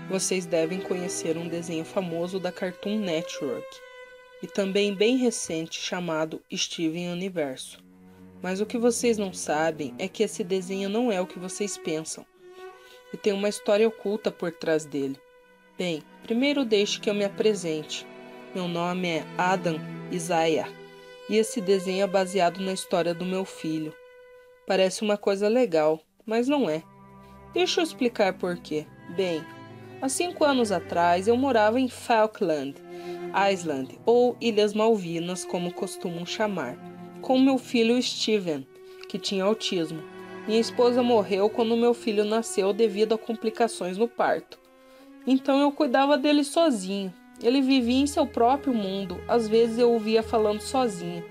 vocês devem conhecer um desenho famoso da Cartoon Network e também bem recente chamado Steven Universo. Mas o que vocês não sabem é que esse desenho não é o que vocês pensam e tem uma história oculta por trás dele. Bem, primeiro deixe que eu me apresente. Meu nome é Adam Isaiah e esse desenho é baseado na história do meu filho. Parece uma coisa legal, mas não é. Deixa eu explicar por quê. Bem, há 5 anos atrás eu morava em Falkland Island, ou Ilhas Malvinas, como costumam chamar, com meu filho Steven, que tinha autismo. Minha esposa morreu quando meu filho nasceu devido a complicações no parto. Então eu cuidava dele sozinho. Ele vivia em seu próprio mundo, às vezes eu o via falando sozinho.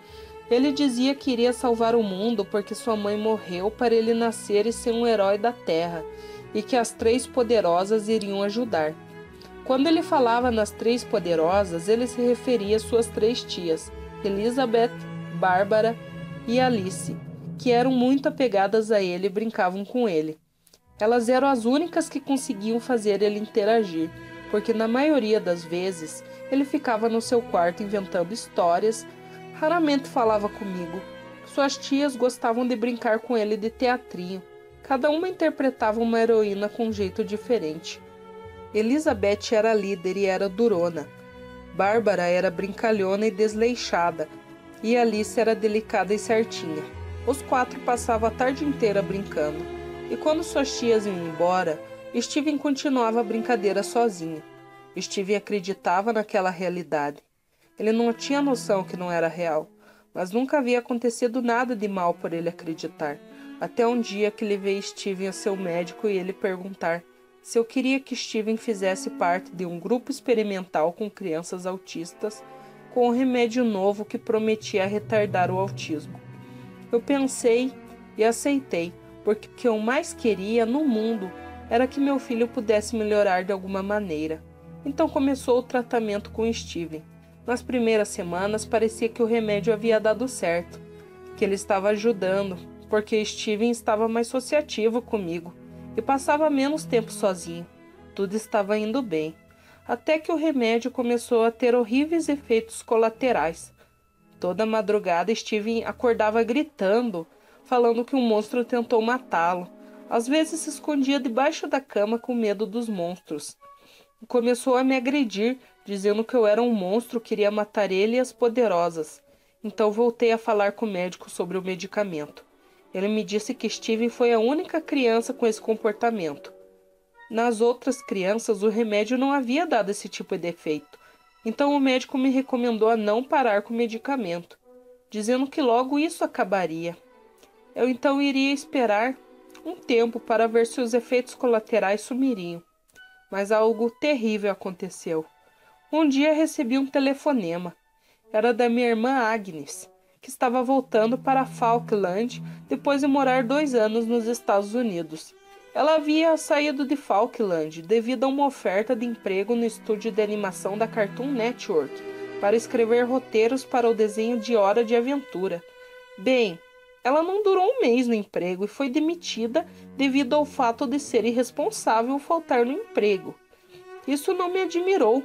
Ele dizia que iria salvar o mundo porque sua mãe morreu para ele nascer e ser um herói da Terra, e que as 3 poderosas iriam ajudar. Quando ele falava nas 3 poderosas, ele se referia às suas 3 tias, Elizabeth, Bárbara e Alice, que eram muito apegadas a ele e brincavam com ele. Elas eram as únicas que conseguiam fazer ele interagir, porque na maioria das vezes ele ficava no seu quarto inventando histórias, raramente falava comigo. Suas tias gostavam de brincar com ele de teatrinho. Cada uma interpretava uma heroína com um jeito diferente. Elizabeth era líder e era durona. Bárbara era brincalhona e desleixada. E Alice era delicada e certinha. Os 4 passavam a tarde inteira brincando. E quando suas tias iam embora, Steven continuava a brincadeira sozinho. Steven acreditava naquela realidade. Ele não tinha noção que não era real, mas nunca havia acontecido nada de mal por ele acreditar. Até um dia que levei Steven a seu médico e ele perguntar se eu queria que Steven fizesse parte de um grupo experimental com crianças autistas com um remédio novo que prometia retardar o autismo. Eu pensei e aceitei, porque o que eu mais queria no mundo era que meu filho pudesse melhorar de alguma maneira. Então começou o tratamento com Steven. Nas primeiras semanas parecia que o remédio havia dado certo, que ele estava ajudando, porque Steven estava mais associativo comigo e passava menos tempo sozinho. Tudo estava indo bem, até que o remédio começou a ter horríveis efeitos colaterais. Toda madrugada Steven acordava gritando, falando que um monstro tentou matá-lo. Às vezes se escondia debaixo da cama com medo dos monstros. Começou a me agredir, dizendo que eu era um monstro que iria matar ele e as poderosas. Então voltei a falar com o médico sobre o medicamento. Ele me disse que Steven foi a única criança com esse comportamento. Nas outras crianças, o remédio não havia dado esse tipo de efeito. Então o médico me recomendou a não parar com o medicamento, dizendo que logo isso acabaria. Eu então iria esperar um tempo para ver se os efeitos colaterais sumiriam. Mas algo terrível aconteceu. Um dia recebi um telefonema. Era da minha irmã Agnes, que estava voltando para Falkland depois de morar 2 anos nos Estados Unidos. Ela havia saído de Falkland devido a uma oferta de emprego no estúdio de animação da Cartoon Network para escrever roteiros para o desenho de Hora de Aventura. Bem, ela não durou um mês no emprego e foi demitida devido ao fato de ser irresponsável ao faltar no emprego. Isso não me admirou,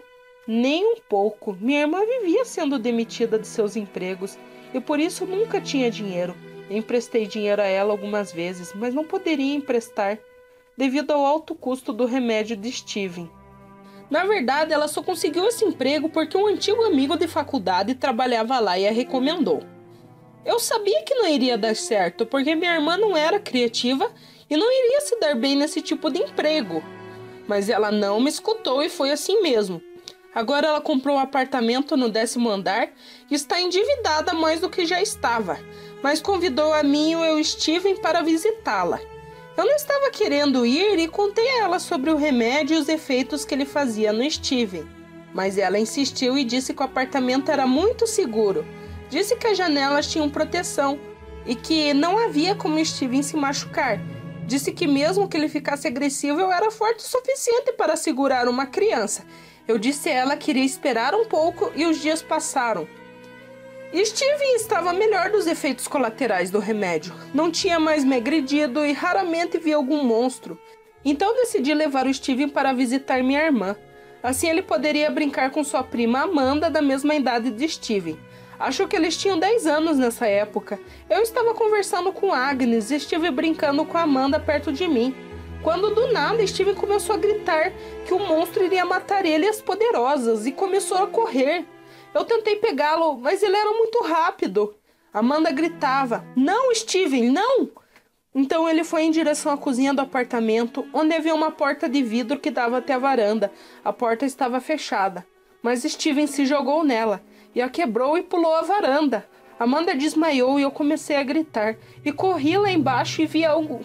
nem um pouco. Minha irmã vivia sendo demitida de seus empregos e por isso nunca tinha dinheiro. Eu emprestei dinheiro a ela algumas vezes, mas não poderia emprestar devido ao alto custo do remédio de Steven. Na verdade, ela só conseguiu esse emprego porque um antigo amigo de faculdade trabalhava lá e a recomendou. Eu sabia que não iria dar certo, porque minha irmã não era criativa e não iria se dar bem nesse tipo de emprego. Mas ela não me escutou e foi assim mesmo. Agora ela comprou um apartamento no 10º andar e está endividada mais do que já estava, mas convidou a mim e o Steven para visitá-la. Eu não estava querendo ir e contei a ela sobre o remédio e os efeitos que ele fazia no Steven. Mas ela insistiu e disse que o apartamento era muito seguro. Disse que as janelas tinham proteção e que não havia como Steven se machucar. Disse que mesmo que ele ficasse agressivo, eu era forte o suficiente para segurar uma criança. Eu disse a ela que iria esperar um pouco e os dias passaram. Steven estava melhor dos efeitos colaterais do remédio. Não tinha mais me agredido e raramente via algum monstro. Então decidi levar o Steven para visitar minha irmã. Assim ele poderia brincar com sua prima Amanda, da mesma idade de Steven. Acho que eles tinham 10 anos nessa época. Eu estava conversando com Agnes e estive brincando com a Amanda perto de mim, quando do nada Steven começou a gritar que o monstro iria matar ele e as poderosas e começou a correr. Eu tentei pegá-lo, mas ele era muito rápido. Amanda gritava: "Não, Steven, não!" Então ele foi em direção à cozinha do apartamento, onde havia uma porta de vidro que dava até a varanda. A porta estava fechada, mas Steven se jogou nela e a quebrou e pulou a varanda. Amanda desmaiou e eu comecei a gritar. E corri lá embaixo e vi algo.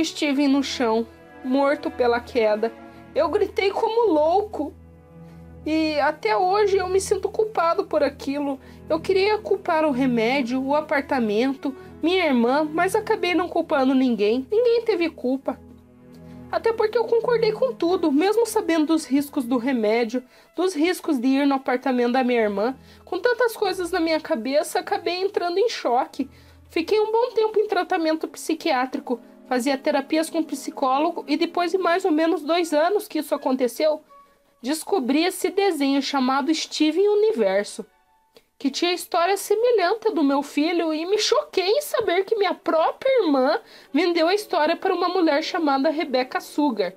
Steven no chão, morto pela queda. Eu gritei como louco. E até hoje eu me sinto culpado por aquilo. Eu queria culpar o remédio, o apartamento, minha irmã, mas acabei não culpando ninguém. Ninguém teve culpa. Até porque eu concordei com tudo, mesmo sabendo dos riscos do remédio, dos riscos de ir no apartamento da minha irmã. Com tantas coisas na minha cabeça, acabei entrando em choque. Fiquei um bom tempo em tratamento psiquiátrico. Fazia terapias com psicólogo e depois de mais ou menos 2 anos que isso aconteceu, descobri esse desenho chamado Steven Universo, que tinha história semelhante à do meu filho, e me choquei em saber que minha própria irmã vendeu a história para uma mulher chamada Rebecca Sugar,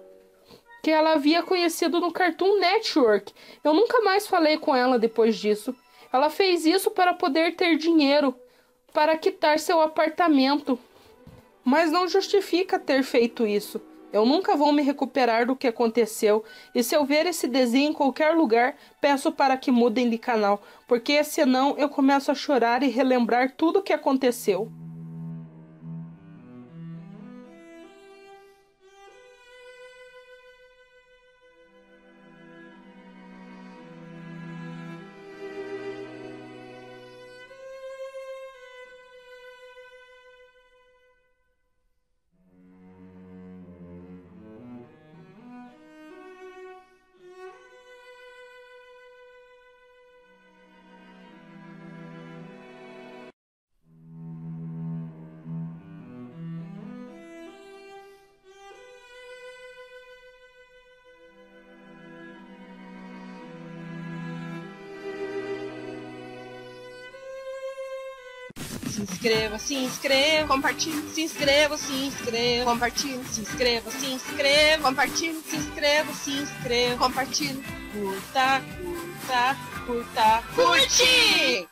que ela havia conhecido no Cartoon Network. Eu nunca mais falei com ela depois disso. Ela fez isso para poder ter dinheiro para quitar seu apartamento, mas não justifica ter feito isso. Eu nunca vou me recuperar do que aconteceu, e se eu ver esse desenho em qualquer lugar, peço para que mudem de canal, porque senão eu começo a chorar e relembrar tudo o que aconteceu. Se inscreva, compartilhe, se inscreva, compartilhe, se inscreva, compartilhe, se inscreva, compartilhe, curta, curte!